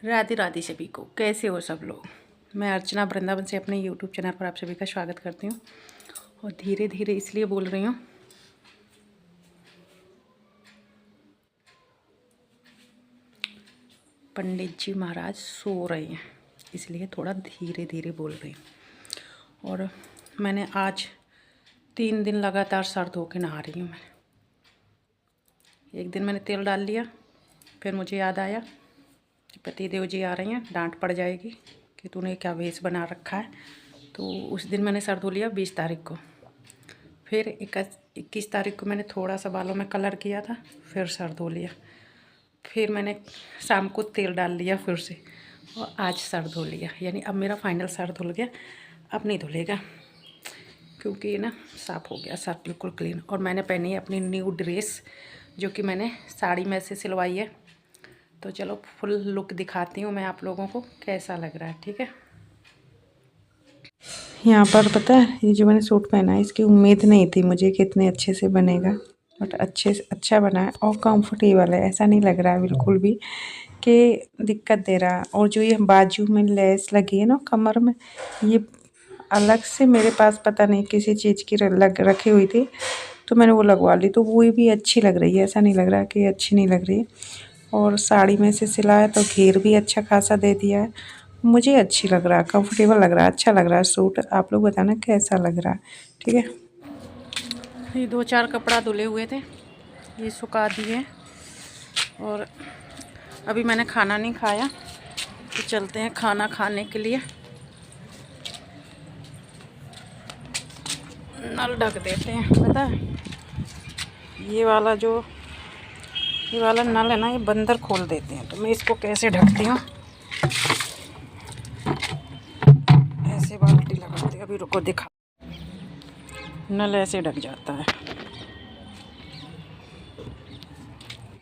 राधे राधे सभी को। कैसे हो सब लोग। मैं अर्चना वृंदावन से अपने यूट्यूब चैनल पर आप सभी का स्वागत करती हूँ। और धीरे धीरे इसलिए बोल रही हूँ पंडित जी महाराज सो रहे हैं, इसलिए थोड़ा धीरे धीरे बोल रही हूँ। और मैंने आज 3 दिन लगातार सर धो के नहा रही हूँ। मैं एक दिन मैंने तेल डाल लिया, फिर मुझे याद आया पति देव जी आ रही हैं, डांट पड़ जाएगी कि तूने क्या वेश बना रखा है। तो उस दिन मैंने सर धो लिया 20 तारीख को। फिर 21 तारीख को मैंने थोड़ा सा बालों में कलर किया था, फिर सर धो लिया। फिर मैंने शाम को तेल डाल लिया फिर से, और आज सर धो लिया। यानी अब मेरा फाइनल सर धुल गया, अब नहीं धुलेगा क्योंकि ये ना साफ़ हो गया सर बिल्कुल क्लीन। और मैंने पहनी है अपनी न्यू ड्रेस, जो कि मैंने साड़ी में से सिलवाई है। तो चलो फुल लुक दिखाती हूँ मैं आप लोगों को कैसा लग रहा है, ठीक है। यहाँ पर पता है, ये जो मैंने सूट पहना है इसकी उम्मीद नहीं थी मुझे कि इतने अच्छे से बनेगा, बट अच्छा बना है और कंफर्टेबल है। ऐसा नहीं लग रहा है बिल्कुल भी कि दिक्कत दे रहा है। और जो ये बाजू में लेस लगी है ना कमर में, ये अलग से मेरे पास पता नहीं किसी चीज़ की रखी हुई थी, तो मैंने वो लगवा ली। तो वो भी अच्छी लग रही है, ऐसा नहीं लग रहा कि अच्छी नहीं लग रही है। और साड़ी में से सिला है तो घेर भी अच्छा खासा दे दिया है। मुझे अच्छी लग रहा है, कंफर्टेबल लग रहा है, अच्छा लग रहा है सूट। आप लोग बताना कैसा लग रहा है, ठीक है। ये 2-4 कपड़ा धुले हुए थे, ये सुखा दिए। और अभी मैंने खाना नहीं खाया, तो चलते हैं खाना खाने के लिए। नल ढक देते हैं। पता है ये वाला नल है ना, ये बंदर खोल देते हैं। तो मैं इसको कैसे ढकती हूँ, ऐसे बाल्टी लगाती हूँ। अभी रुको दिखा, नल ऐसे ढक जाता है।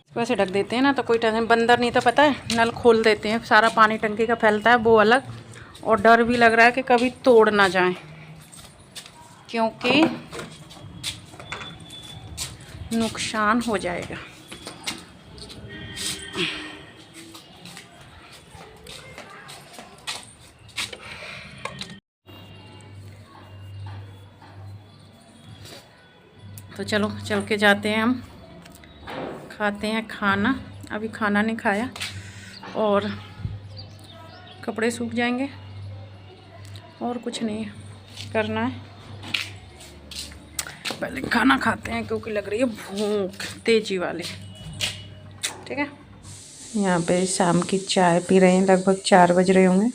इसको ऐसे ढक देते हैं ना तो कोई टेंशन, बंदर नहीं तो पता है नल खोल देते हैं, सारा पानी टंकी का फैलता है वो अलग। और डर भी लग रहा है कि कभी तोड़ ना जाए, क्योंकि नुकसान हो जाएगा। तो चलो चल के जाते हैं, हम खाते हैं खाना। अभी खाना नहीं खाया और कपड़े सूख जाएंगे और कुछ नहीं करना है। पहले खाना खाते हैं क्योंकि लग रही है भूख तेजी वाली, ठीक है। यहाँ पे शाम की चाय पी रहे हैं, लगभग 4 बज रहे होंगे।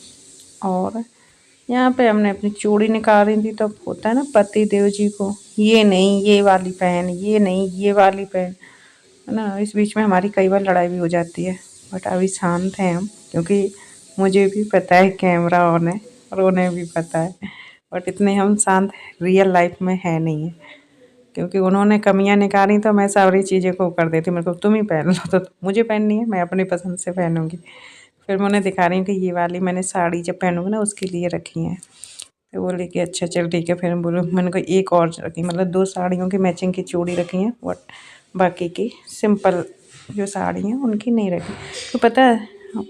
और यहाँ पे हमने अपनी चूड़ी निकाल रही थी, तो होता है ना पति देव जी को, ये नहीं ये वाली पहन, ये नहीं ये वाली पहन, है ना। इस बीच में हमारी कई बार लड़ाई भी हो जाती है, बट अभी शांत हैं हम, क्योंकि मुझे भी पता है कैमरा ऑन है और उन्हें भी पता है। बट इतने हम शांत रियल लाइफ में है नहीं है, क्योंकि उन्होंने कमियां निकाली तो मैं सारी चीज़ें को कर देती। मेरे को तुम ही पहन लो, तो मुझे पहननी है, मैं अपनी पसंद से पहनूंगी। फिर मैं उन्हें दिखा रही हूँ कि ये वाली मैंने साड़ी जब पहनूंगी ना उसके लिए रखी है। तो बोले कि अच्छा चल ठीक है। फिर हम बोलो, मैंने को एक और रखी, मतलब 2 साड़ियों की मैचिंग की चूड़ी रखी है, बट बाकी की सिंपल जो साड़ी हैं उनकी नहीं रखी। तो पता है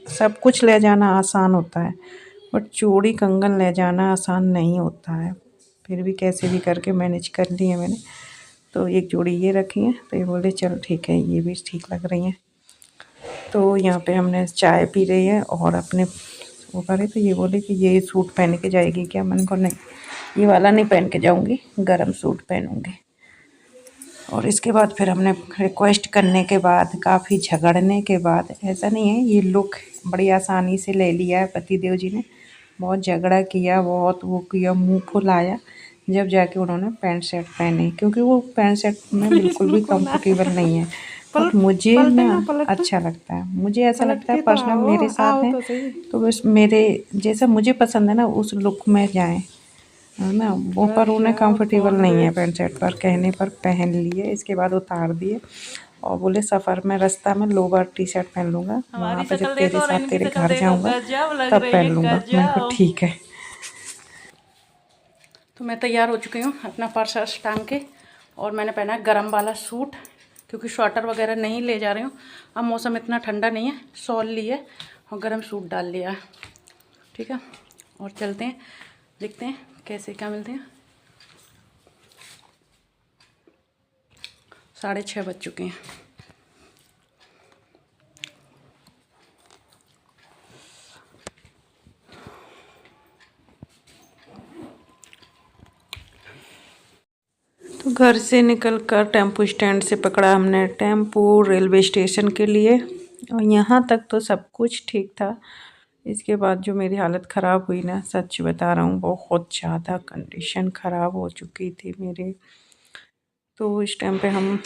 सब कुछ ले जाना आसान होता है, बट चूड़ी कंगन ले जाना आसान नहीं होता है। फिर भी कैसे भी करके मैनेज कर ली है मैंने। तो एक जोड़ी ये रखी है, तो ये बोले चल ठीक है, ये भी ठीक लग रही हैं। तो यहाँ पे हमने चाय पी रही है और अपने वो करे। तो ये बोले कि ये सूट पहन के जाएगी क्या। मैंने कहा नहीं, ये वाला नहीं पहन के जाऊँगी, गरम सूट पहनूँगी। और इसके बाद फिर हमने रिक्वेस्ट करने के बाद, काफ़ी झगड़ने के बाद, ऐसा नहीं है, ये लुक बड़ी आसानी से ले लिया है पति देव जी ने। बहुत झगड़ा किया, बहुत वो किया, मुँह फुलाया, जब जाके उन्होंने पैंट शर्ट पहने, क्योंकि वो पैंट शर्ट में बिल्कुल भी कंफर्टेबल नहीं है। बट मुझे ना अच्छा लगता है, मुझे ऐसा लगता है पर्सनल मेरे साथ है तो बस मेरे जैसा मुझे पसंद है ना उस लुक में जाएं, है ना। वो पर उन्हें कंफर्टेबल नहीं है पैंट शर्ट पर, कहने पर पहन लिए, इसके बाद उतार दिए। और बोले सफ़र में रास्ता में लोअर टी शर्ट पहन लूँगा, वहाँ पे जब तेरे साथ तेरे घर जाऊँगा तब पहन लूँगा। मैंने कहा ठीक है। तो मैं तैयार हो चुकी हूँ अपना पर्स टांग के, और मैंने पहना है गरम वाला सूट, क्योंकि स्वेटर वगैरह नहीं ले जा रही हूँ। अब मौसम इतना ठंडा नहीं है, शॉल ली है और गर्म सूट डाल लिया। ठीक है, और चलते हैं, देखते हैं कैसे क्या मिलते हैं। 6:30 बज चुके हैं। तो घर से निकलकर टेम्पो स्टैंड से पकड़ा हमने टेम्पो रेलवे स्टेशन के लिए, और यहाँ तक तो सब कुछ ठीक था। इसके बाद जो मेरी हालत ख़राब हुई ना, सच बता रहा हूँ, बहुत ज़्यादा कंडीशन ख़राब हो चुकी थी मेरी। तो इस टाइम पे हम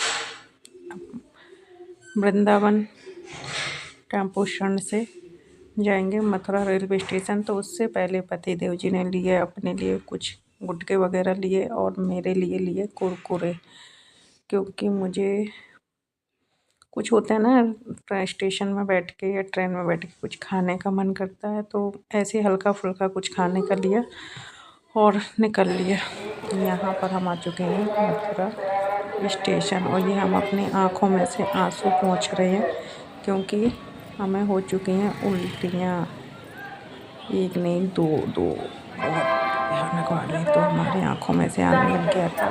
वृंदावन टेम्पो स्टैंड से जाएंगे मथुरा रेलवे स्टेशन। तो उससे पहले पति देव जी ने लिए अपने लिए कुछ गुटके वगैरह लिए, और मेरे लिए कुरकुरे, क्योंकि मुझे कुछ होता है ना, स्टेशन में बैठ के या ट्रेन में बैठ के कुछ खाने का मन करता है, तो ऐसे हल्का फुल्का कुछ खाने का लिया और निकल लिया। यहाँ पर हम आ चुके हैं मथुरा स्टेशन, और ये हम अपनी आँखों में से आंसू पोंछ रहे हैं, क्योंकि हमें हो चुकी हैं उल्टियाँ, एक नहीं दो बहुत भयानक वाली। तो हमारी आँखों में से आने लग गया था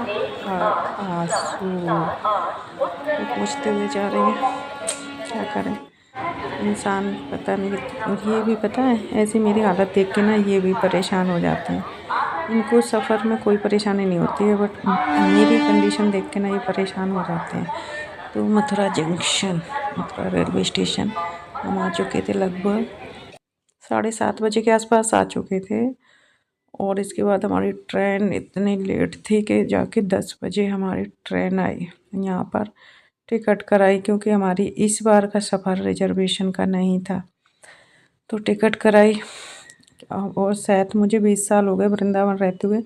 आंसू। तो पूछते हुए जा रहे हैं, क्या करें इंसान, पता नहीं। ये भी पता है, ऐसी मेरी हालत देख के ना ये भी परेशान हो जाते हैं। इनको सफ़र में कोई परेशानी नहीं होती है, बट मेरी कंडीशन देख के ना ये परेशान हो जाते हैं। तो Mathura junction, Mathura railway station हम आ चुके थे, लगभग 7:30 बजे के आसपास आ चुके थे। और इसके बाद हमारी ट्रेन इतनी लेट थी कि जाके 10 बजे हमारी ट्रेन आई। यहाँ पर टिकट कराई, क्योंकि हमारी इस बार का सफ़र रिजर्वेशन का नहीं था, तो टिकट कराई। और शायद मुझे 20 साल हो गए वृंदावन रहते हुए,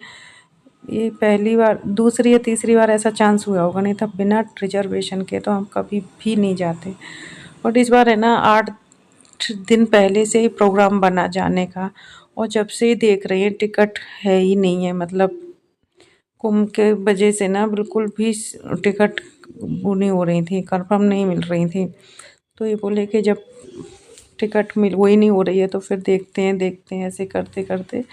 ये पहली बार, दूसरी या तीसरी बार ऐसा चांस हुआ होगा, नहीं था बिना रिजर्वेशन के तो हम कभी भी नहीं जाते। बट इस बार है ना, 8 दिन पहले से ही प्रोग्राम बना जाने का, और जब से ही देख रहे हैं टिकट है ही नहीं है। मतलब कुंभ के वजह से ना बिल्कुल भी टिकट वो नहीं हो रही थी, कंफर्म नहीं मिल रही थी। तो ये बोले कि जब टिकट मिल वही नहीं हो रही है तो फिर देखते हैं, ऐसे करते करते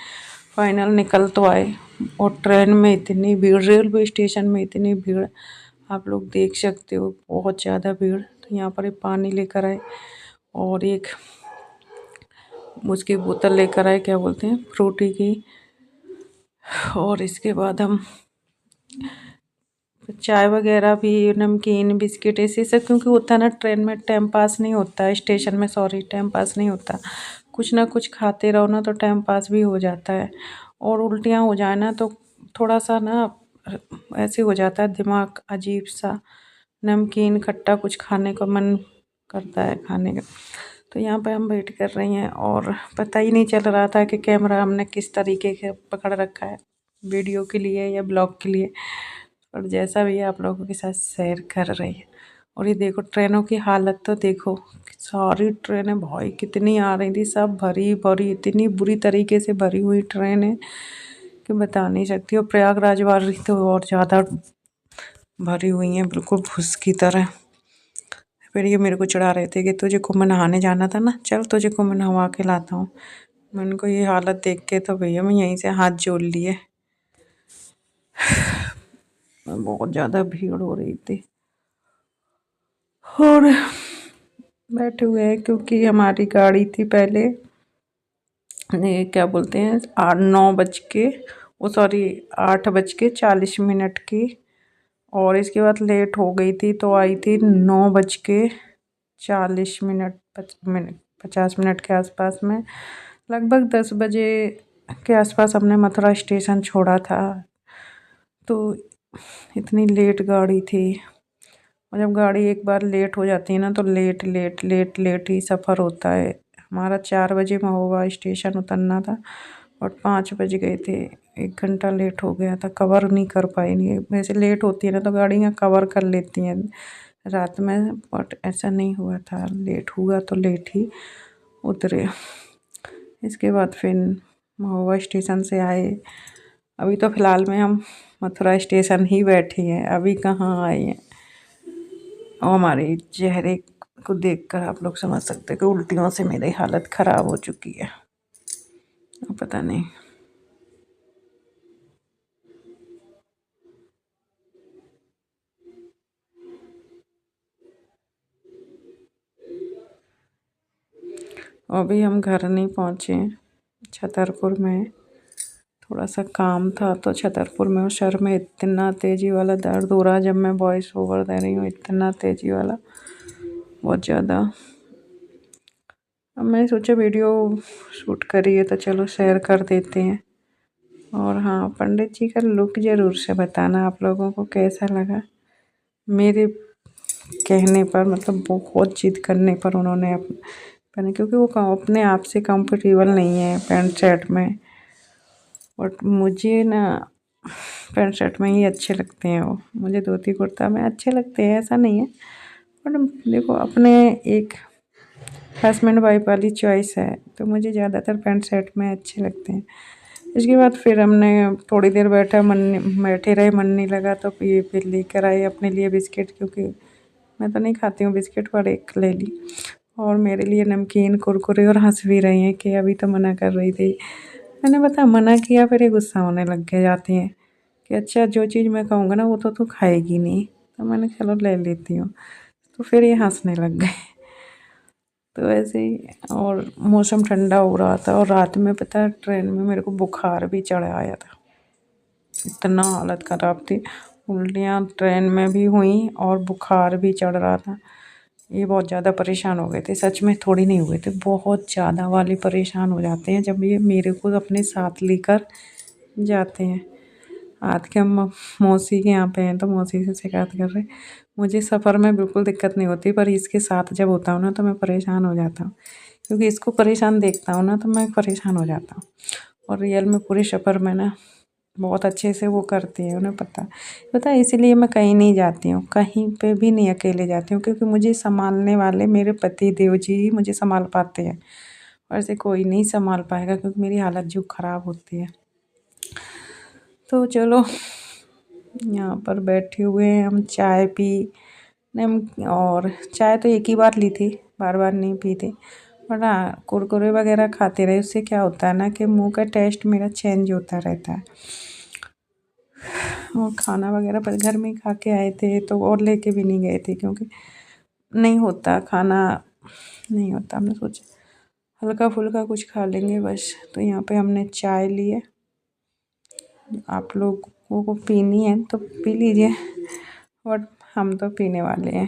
फाइनल निकल तो आए। और ट्रेन में इतनी भीड़, रेलवे स्टेशन में इतनी भीड़, आप लोग देख सकते हो, बहुत ज़्यादा भीड़। तो यहाँ पर एक पानी लेकर आए और एक उसकी बोतल लेकर आए, क्या बोलते हैं, फ्रूटी की। और इसके बाद हम चाय वगैरह भी, नमकीन बिस्किट ऐसे सब, क्योंकि होता है ना ट्रेन में टाइम पास नहीं होता है, स्टेशन में सॉरी टाइम पास नहीं होता, कुछ ना कुछ खाते रहो ना तो टाइम पास भी हो जाता है। और उल्टियाँ हो जाए ना तो थोड़ा सा ना ऐसे हो जाता है दिमाग अजीब सा, नमकीन खट्टा कुछ खाने का मन करता है खाने का। तो यहाँ पे हम वेट कर रही हैं, और पता ही नहीं चल रहा था कि कैमरा हमने किस तरीके से पकड़ रखा है, वीडियो के लिए या ब्लॉग के लिए, और जैसा भी है आप लोगों के साथ शेयर कर रही है। और ये देखो ट्रेनों की हालत तो देखो, सारी ट्रेनें भाई कितनी आ रही थी, सब भरी भरी, इतनी बुरी तरीके से भरी हुई ट्रेन है कि बता नहीं सकती। और प्रयागराज वाली तो और ज़्यादा भरी हुई हैं, बिल्कुल भूस की तरह। फिर ये मेरे को चढ़ा रहे थे कि तुझे कुंभ नहाने जाना था ना, चल तुझे कुंभ नहवा के लाता हूँ। मैंने को ये हालत देख के तो भैया मैं यहीं से हाथ जोड़ लिए, बहुत ज़्यादा भीड़ हो रही थी। और बैठे हुए हैं क्योंकि हमारी गाड़ी थी पहले, ये क्या बोलते हैं, 8:40 की, और इसके बाद लेट हो गई थी तो आई थी 9:40 50 मिनट के आसपास में। लगभग 10 बजे के आसपास हमने मथुरा स्टेशन छोड़ा था। तो इतनी लेट गाड़ी थी, और जब गाड़ी एक बार लेट हो जाती है ना तो लेट लेट लेट लेट ही सफ़र होता है। हमारा 4 बजे महोबा स्टेशन उतरना था और 5 बज गए थे, 1 घंटा लेट हो गया था, कवर नहीं कर पाई। नहीं वैसे लेट होती है ना तो गाड़ियाँ कवर कर लेती हैं रात में, बट ऐसा नहीं हुआ था, लेट हुआ तो लेट ही उतरे। इसके बाद फिर महोबा स्टेशन से आए। अभी तो फ़िलहाल में हम मथुरा स्टेशन ही बैठे हैं, अभी कहाँ आए हैं। और हमारे चेहरे को देखकर आप लोग समझ सकते हैं कि उल्टियों से मेरी हालत ख़राब हो चुकी है। पता नहीं। अभी हम घर नहीं पहुँचे, छतरपुर में थोड़ा सा काम था, तो छतरपुर में उस सर में इतना तेज़ी वाला दर्द हो रहा, जब मैं वॉइस ओवर दे रही हूँ, इतना तेज़ी वाला, बहुत ज़्यादा। अब मैंने सोचा वीडियो शूट करी है तो चलो शेयर कर देते हैं। और हाँ, पंडित जी का लुक ज़रूर से बताना आप लोगों को कैसा लगा। मेरे कहने पर, मतलब बहुत जिद करने पर उन्होंने पहने, क्योंकि वो अपने आप से कंफर्टेबल नहीं है पैंट शर्ट में। बट मुझे ना पैंट शर्ट में ही अच्छे लगते हैं वो, मुझे धोती कुर्ता में अच्छे लगते हैं, ऐसा नहीं है। बट देखो, अपने एक हस्बैंड वाइफ वाली चॉइस है, तो मुझे ज़्यादातर पैंट शर्ट में अच्छे लगते हैं। इसके बाद फिर हमने थोड़ी देर बैठे रहे, मन नहीं लगा तो ये फिर लेकर आए अपने लिए बिस्किट, क्योंकि मैं तो नहीं खाती हूँ बिस्किट, पर एक ले ली। और मेरे लिए नमकीन, कुरकुरे, और हंस भी रही हैं कि अभी तो मना कर रही थी। मैंने बता मना किया, फिर ये गुस्सा होने लग गए जाती हैं कि अच्छा जो चीज़ मैं कहूँगा ना वो तो तू खाएगी नहीं, तो मैंने चलो ले लेती हूँ। तो फिर ये हंसने लग गए। तो ऐसे ही, और मौसम ठंडा हो रहा था, और रात में पता है ट्रेन में मेरे को बुखार भी चढ़ आया था, इतना हालत ख़राब थी। उल्टियाँ ट्रेन में भी हुई और बुखार भी चढ़ रहा था। ये बहुत ज़्यादा परेशान हो गए थे, सच में थोड़ी नहीं हुए थे, बहुत ज़्यादा वाले परेशान हो जाते हैं जब ये मेरे को अपने साथ लेकर जाते हैं। आज के हम मौसी के यहाँ पे हैं, तो मौसी से शिकायत कर रहे। मुझे सफ़र में बिल्कुल दिक्कत नहीं होती, पर इसके साथ जब होता हूँ ना तो मैं परेशान हो जाता हूँ, क्योंकि इसको परेशान देखता हूँ ना तो मैं परेशान हो जाता हूँ। और रियल में पूरे सफ़र में ना बहुत अच्छे से वो करती है, उन्हें पता है। इसीलिए मैं कहीं नहीं जाती हूँ, कहीं पे भी नहीं अकेले जाती हूँ, क्योंकि मुझे संभालने वाले मेरे पति देव जी ही मुझे संभाल पाते हैं, और ऐसे कोई नहीं संभाल पाएगा, क्योंकि मेरी हालत जो ख़राब होती है। तो चलो, यहाँ पर बैठे हुए हैं हम, चाय पी नहीं, और चाय तो एक ही बार ली थी, बार बार नहीं पी थी। और हाँ, कुरकुरे वगैरह खाते रहे, उससे क्या होता है ना कि मुंह का टेस्ट मेरा चेंज होता रहता है। और खाना वगैरह पर घर में खा के आए थे, तो और लेके भी नहीं गए थे, क्योंकि नहीं होता खाना, नहीं होता। हमने सोचा हल्का फुल्का कुछ खा लेंगे बस। तो यहाँ पे हमने चाय ली है, आप लोगों को पीनी है तो पी लीजिए, बट हम तो पीने वाले हैं।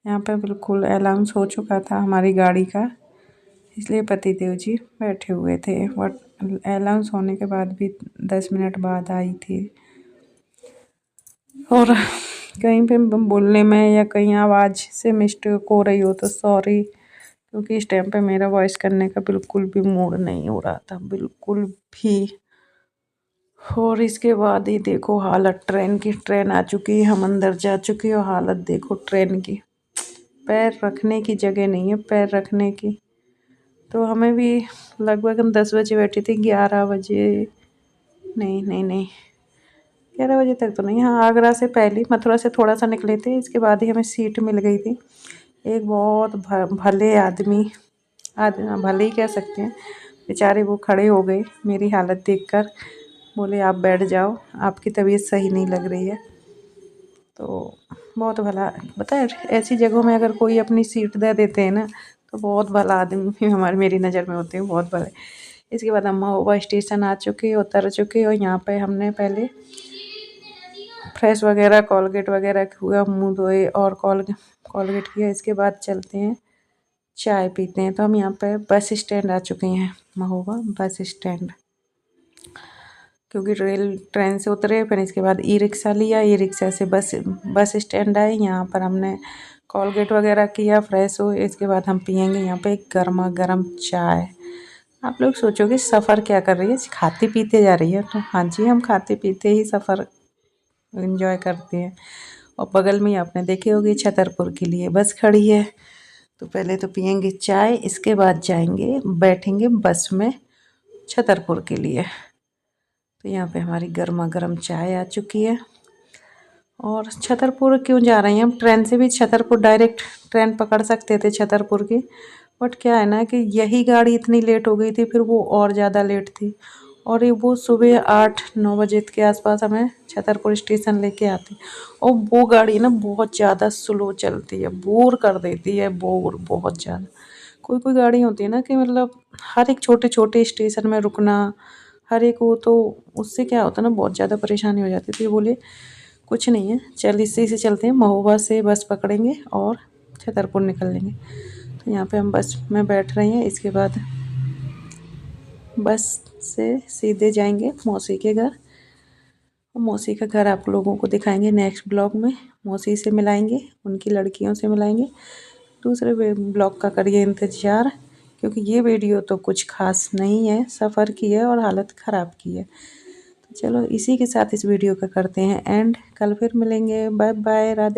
यहाँ पे बिल्कुल अनाउंस हो चुका था हमारी गाड़ी का, इसलिए पतिदेव जी बैठे हुए थे, बट अनाउंस होने के बाद भी 10 मिनट बाद आई थी। और कहीं पे बोलने में या कहीं आवाज़ से मिस्टेक हो रही हो तो सॉरी, क्योंकि इस टाइम पे मेरा वॉइस करने का बिल्कुल भी मूड नहीं हो रहा था, बिल्कुल भी। और इसके बाद ही देखो हालत ट्रेन की, ट्रेन आ चुकी है, हम अंदर जा चुके हैं, और हालत देखो ट्रेन की, पैर रखने की जगह नहीं है, पैर रखने की। तो हमें भी लगभग, हम 10 बजे बैठे थे, 11 बजे, नहीं नहीं नहीं, 11 बजे तक तो नहीं, हाँ आगरा से पहले, मथुरा से थोड़ा सा निकले थे, इसके बाद ही हमें सीट मिल गई थी। एक बहुत भले आदमी, भले ही कह सकते हैं, बेचारे वो खड़े हो गए मेरी हालत देखकर, बोले आप बैठ जाओ, आपकी तबीयत सही नहीं लग रही है। तो बहुत भला, पता है ऐसी जगहों में अगर कोई अपनी सीट दे देते हैं ना, तो बहुत भला आदमी हमारी, मेरी नज़र में होते हैं, बहुत भले। इसके बाद हम महोबा स्टेशन आ चुके, उतर चुके, और यहाँ पे हमने पहले फ्रेश वगैरह, कोलगेट वगैरह हुआ, मुँह धोए और कोलगेट किया। इसके बाद चलते हैं चाय पीते हैं। तो हम यहाँ पे बस स्टैंड आ चुके हैं, महोबा बस स्टैंड, क्योंकि ट्रेन से उतरे, फिर इसके बाद ई रिक्शा लिया, ई रिक्शा से बस स्टैंड आए। यहाँ पर हमने कोलगेट वगैरह किया, फ्रेश हुए। इसके बाद हम पियेंगे यहाँ पे गर्मा गर्म चाय। आप लोग सोचोगे सफ़र क्या कर रही है, खाते पीते जा रही है, तो हाँ जी, हम खाते पीते ही सफ़र एंजॉय करते हैं। और बगल में ही आपने देखी होगी छतरपुर के लिए बस खड़ी है, तो पहले तो पियेंगे चाय, इसके बाद जाएंगे बैठेंगे बस में छतरपुर के लिए। तो यहाँ पे हमारी गर्मा गर्म चाय आ चुकी है। और छतरपुर क्यों जा रहे हैं हम, ट्रेन से भी छतरपुर डायरेक्ट ट्रेन पकड़ सकते थे छतरपुर की, बट क्या है ना कि यही गाड़ी इतनी लेट हो गई थी, फिर वो और ज़्यादा लेट थी। और ये वो सुबह 8-9 बजे के आसपास हमें छतरपुर स्टेशन लेके आती। और वो गाड़ी ना बहुत ज़्यादा स्लो चलती है, बोर कर देती है, बोर बहुत ज़्यादा। कोई कोई गाड़ी होती है ना कि मतलब हर एक छोटे छोटे स्टेशन में रुकना, हर एक वो, तो उससे क्या होता है ना बहुत ज़्यादा परेशानी हो जाती थी। बोले कुछ नहीं है, चल इसी से चलते हैं, महोबा से बस पकड़ेंगे और छतरपुर निकल लेंगे। तो यहाँ पे हम बस में बैठ रहे हैं, इसके बाद बस से सीधे जाएंगे मौसी के घर। मौसी का घर आप लोगों को दिखाएंगे नेक्स्ट ब्लॉग में, मौसी से मिलाएंगे, उनकी लड़कियों से मिलाएंगे। दूसरे ब्लॉग का करिए इंतज़ार, क्योंकि ये वीडियो तो कुछ खास नहीं है, सफ़र की है और हालत ख़राब की है। तो चलो इसी के साथ इस वीडियो का करते हैं एंड, कल फिर मिलेंगे। Bye bye, Radhe.